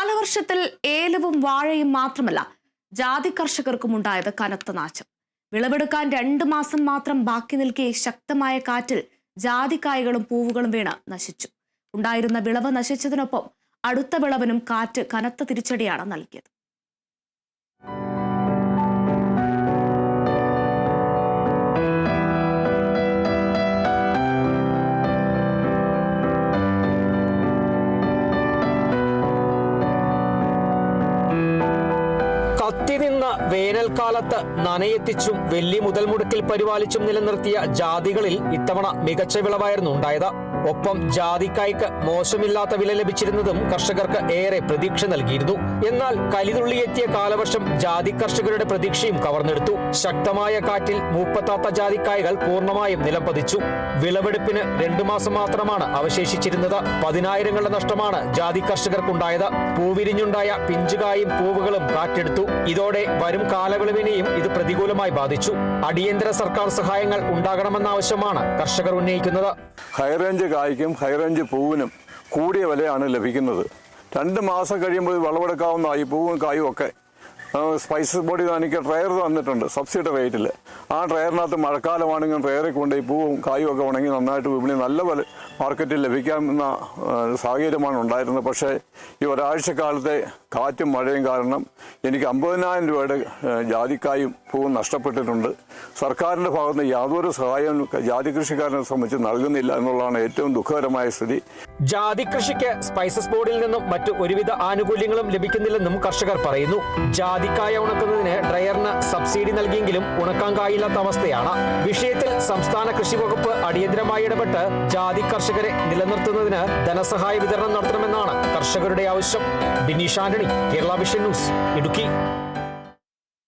കാലവർഷത്തിൽ ഏലവും വാഴയും മാത്രമല്ല ജാതി കർഷകർക്കും ഉണ്ടായത് കനത്ത നാശം. വിളവെടുക്കാൻ 2 മാസം മാത്രം ബാക്കി നിൽക്കെ ശക്തമായ കാറ്റിൽ ജാതിക്കായകളും പൂവുകളും വീണ് നശിച്ചു. ഉണ്ടായിരുന്ന വിളവ് നശിച്ചതിനൊപ്പം അടുത്ത വിളവിനും കാറ്റ് കനത്ത തിരിച്ചടിയാണ് നൽകിയത്. കത്തിനിന്ന വേനൽക്കാലത്ത് നനയെത്തിച്ചും വെള്ളി മുതൽ മുടക്കിൽ പരിപാലിച്ചും നിലനിർത്തിയ ജാതികളിൽ ഇത്തവണ മികച്ച വിളവായിരുന്നു ഉണ്ടായത്. ഒപ്പം ജാതിക്കായ്ക്ക് മോശമില്ലാത്ത വില ലഭിച്ചിരുന്നതും കർഷകർക്ക് ഏറെ പ്രതീക്ഷ നൽകിയിരുന്നു. എന്നാൽ കലിതുള്ളിയെത്തിയ കാലവർഷം ജാതി കർഷകരുടെ പ്രതീക്ഷയും കവർന്നെടുത്തു. ശക്തമായ കാറ്റിൽ മൂപ്പത്താത്ത ജാതിക്കായകൾ പൂർണ്ണമായും നിലംപതിച്ചു. വിളവെടുപ്പിന് 2 മാസം മാത്രമാണ് അവശേഷിച്ചിരുന്നത്. 10,000ങ്ങളുടെ നഷ്ടമാണ് ജാതി കർഷകർക്കുണ്ടായത്. പൂവിരിഞ്ഞുണ്ടായ പിഞ്ചുകായും പൂവുകളും കാറ്റെടുത്തു. ഇതോടെ വരും കാലവിളവിനെയും ഇത് പ്രതികൂലമായി ബാധിച്ചു. അടിയന്തര സർക്കാർ സഹായങ്ങൾ ഉണ്ടാകണമെന്ന ആവശ്യമാണ് കർഷകർ ഉന്നയിക്കുന്നത്. ഹൈറേഞ്ച് കായ്ക്കും ഹൈറേഞ്ച് പൂവിനും കൂടിയ വിലയാണ് ലഭിക്കുന്നത്. 2 മാസം കഴിയുമ്പോൾ വിളവെടുക്കാവുന്ന ഈ പൂവും കായും ഒക്കെ സ്പൈസസ് ബോർഡ് എനിക്ക് ട്രയർ തന്നിട്ടുണ്ട് സബ്സിഡി റേറ്റിൽ. ആ ട്രയറിനകത്ത് മഴക്കാലമാണെങ്കിൽ ട്രയറിൽ കൊണ്ട് ഈ പൂവും കായും ഒക്കെ ഉണങ്ങി നന്നായിട്ട് വിപണി നല്ല വില മാർക്കറ്റിൽ ലഭിക്കാവുന്ന സാഹചര്യമാണ് ഉണ്ടായിരുന്നത്. പക്ഷേ ഈ ഒരാഴ്ചക്കാലത്തെ കാറ്റും മഴയും കാരണം എനിക്ക് 50,000 രൂപയുടെ ജാതിക്കായും പൂവും നഷ്ടപ്പെട്ടിട്ടുണ്ട്. സർക്കാരിൻ്റെ ഭാഗത്ത് യാതൊരു സഹായവും ജാതി കൃഷിക്കാരനെ സംബന്ധിച്ച് നൽകുന്നില്ല എന്നുള്ളതാണ് ഏറ്റവും ദുഃഖകരമായ സ്ഥിതി. ജാതി കൃഷിക്ക് സ്പൈസസ് ബോർഡിൽ നിന്നും മറ്റു ഒരുവിധ ആനുകൂല്യങ്ങളും ലഭിക്കുന്നില്ലെന്നും കർഷകർ പറയുന്നു. ജാതിക്കായ ഉണക്കുന്നതിന് ഡ്രയറിന് സബ്സിഡി നൽകിയെങ്കിലും ഉണക്കാൻ കായില്ലാത്ത അവസ്ഥയാണ്. വിഷയത്തിൽ സംസ്ഥാന കൃഷി വകുപ്പ് അടിയന്തരമായി ഇടപെട്ട് ജാതി കർഷകരെ നിലനിർത്തുന്നതിന് ധനസഹായ വിതരണം നടത്തണമെന്നാണ് കർഷകരുടെ ആവശ്യം. Bineesh Antony, Kerala vision news, Idukki.